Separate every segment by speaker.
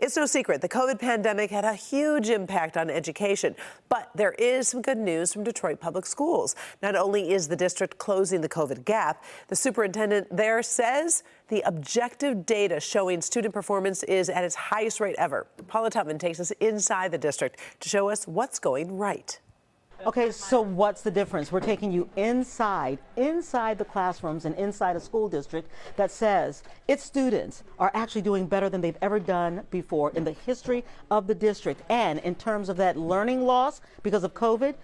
Speaker 1: It's no secret the COVID pandemic had a huge impact on education, but there is some good news from Detroit Public Schools. Not only is the district closing the COVID gap, the superintendent there says the objective data showing student performance is at its highest rate ever. Paula Tutman takes us inside the district to show us what's going right.
Speaker 2: Okay, so what's the difference? We're taking you inside the classrooms and inside a school district that says its students are actually doing better than they've ever done before in the history of the district. And in terms of that learning loss because of COVID,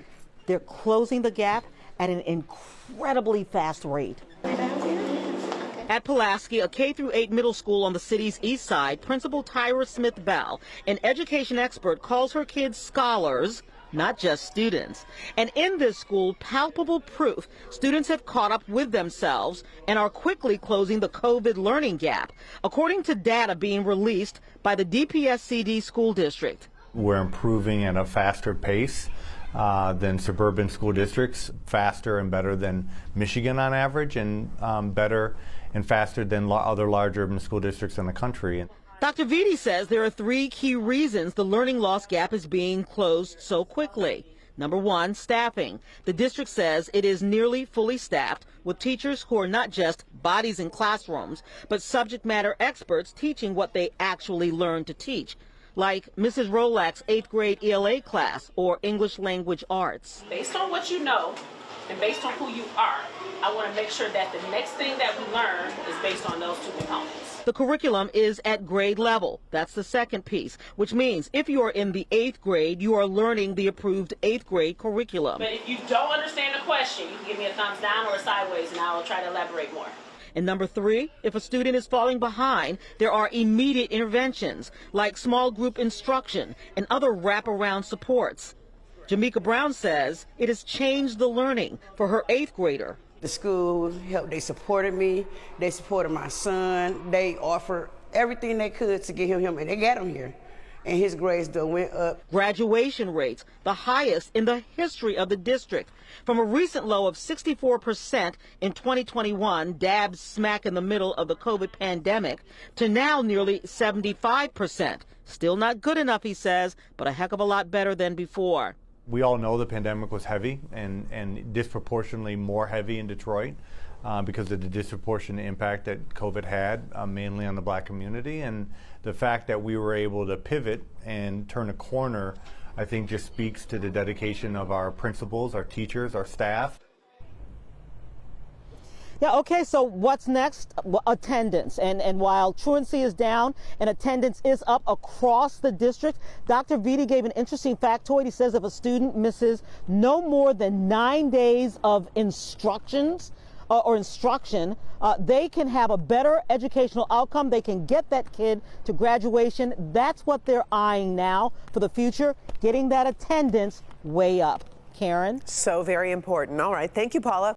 Speaker 2: they're closing the gap at an incredibly fast rate. At Pulaski, a K-8 middle school on the city's east side, Principal Tyra Smith-Bell, an education expert, calls her kids scholars, not just students. And in this school, palpable proof students have caught up with themselves and are quickly closing the COVID learning gap, according to data being released by the DPSCD school district.
Speaker 3: We're improving at a faster pace than suburban school districts, faster and better than Michigan on average, and better and faster than other large urban school districts in the country.
Speaker 2: Dr. Vitti says there are three key reasons the learning loss gap is being closed so quickly. Number one, staffing. The district says it is nearly fully staffed with teachers who are not just bodies in classrooms, but subject matter experts teaching what they actually learn to teach, like Mrs. Rolak's 8th grade ELA class or English language arts.
Speaker 4: Based on what you know and based on who you are, I want to make sure that the next thing that we learn is based on those two components.
Speaker 2: The curriculum is at grade level. That's the second piece, which means if you are in the 8th grade, you are learning the approved 8th grade curriculum.
Speaker 4: But if you don't understand the question, you can give me a thumbs down or a sideways, and I will try to elaborate more.
Speaker 2: And number three, if a student is falling behind, there are immediate interventions like small group instruction and other wraparound supports. Jamaica Brown says it has changed the learning for her 8th grader.
Speaker 5: The school helped, they supported me, they supported my son, they offered everything they could to get him, and they got him here. And his grades still went up.
Speaker 2: Graduation rates, the highest in the history of the district. From a recent low of 64% in 2021, dab smack in the middle of the COVID pandemic, to now nearly 75%. Still not good enough, he says, but a heck of a lot better than before.
Speaker 3: We all know the pandemic was heavy and disproportionately more heavy in Detroit because of the disproportionate impact that COVID had, mainly on the Black community. And the fact that we were able to pivot and turn a corner, I think, just speaks to the dedication of our principals, our teachers, our staff.
Speaker 2: Yeah, okay, so what's next? Attendance. And while truancy is down and attendance is up across the district, Dr. Vitti gave an interesting factoid. He says if a student misses no more than 9 days of instruction, they can have a better educational outcome. They can get that kid to graduation. That's what they're eyeing now for the future, getting that attendance way up. Karen?
Speaker 1: So very important. All right. Thank you, Paula.